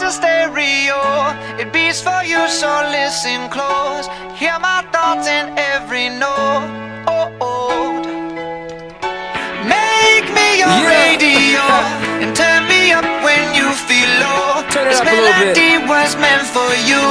a stereo, it beats for you, so listen close. Hear my thoughts in every note. Make me your radio and turn me up when you feel low. This melody was meant for you,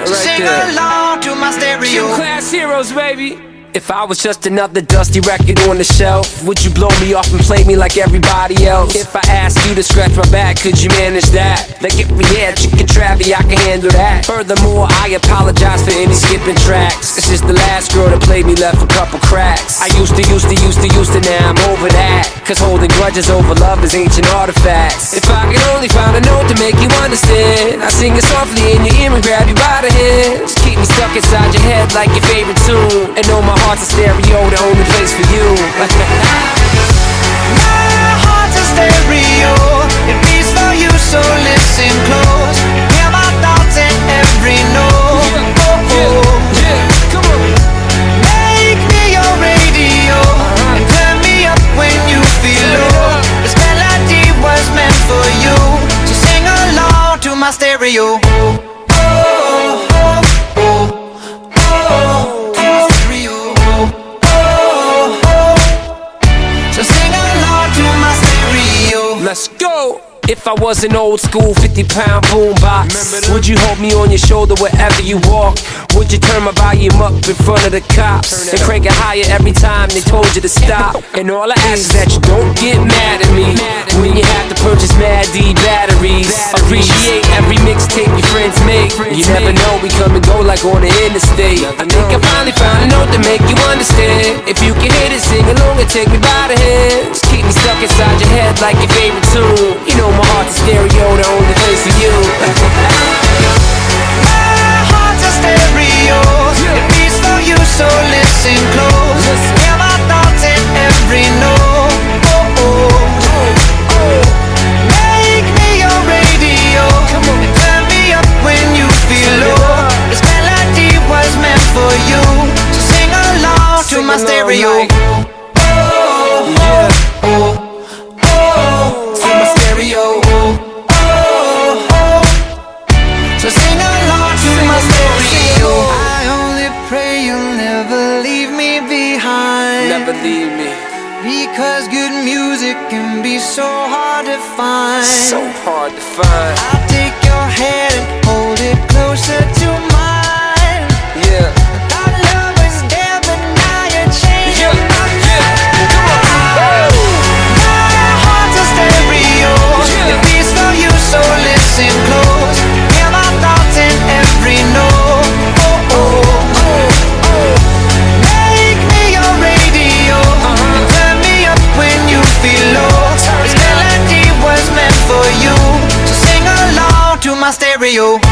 so sing along to my stereo. Class heroes, baby. If I was just another dusty record on the shelf, would you blow me off and play me like everybody else? If I asked you to scratch my back, could you manage that? Like if we had chicken Travie, I can handle that. Furthermore, I apologize for any skipping tracks. This is the last girl that played me, left a couple cracks. I used to, now I'm over that. Cause holding grudges over love is ancient artifacts. If I could only find a note to make you understand, I sing it softly in your ear and grab you by the hands. Keep me stuck inside your head like your favorite tune, and know my heart's a stereo, the only place for you. My heart's a stereo, it beats for you, so listen close. Hear my thoughts in every note. Come on. Make me your radio and turn me up when you feel low. This melody was meant for you, so sing along to my stereo. Let's go! If I was an old school 50-pound boombox, would you hold me on your shoulder wherever you walk? Would you turn my volume up in front of the cops and crank it higher every time they told you to stop? And all I ask is that you don't get mad at me when you have to purchase Mad D batteries. Appreciate every mixtape your friends make. You never know, we come and go like on the interstate. I think I finally found a note to make you understand. If you can hit it, sing along and take me by the hands. Keep me stuck inside your head like your favorite tune. You know my heart's a stereo, the only place for you. My heart's a stereo, it beats for you, so listen close. Hear my thoughts in every note. Make me your radio and turn me up when you feel low. This melody was meant for you, so sing along to my stereo. So sing along to my stereo. I only pray you'll never leave me behind. Never leave me. Because good music can be so hard to find. So hard to find. I'll take your hand and hold it closer to mine. Yeah. Our love was there, but now you're changing my mind. My heart's a stereo, it beats for you, so listen close. Hear my thoughts in every note. Make me your radio and turn me up when you feel low. This melody was meant for you, so sing along to my stereo.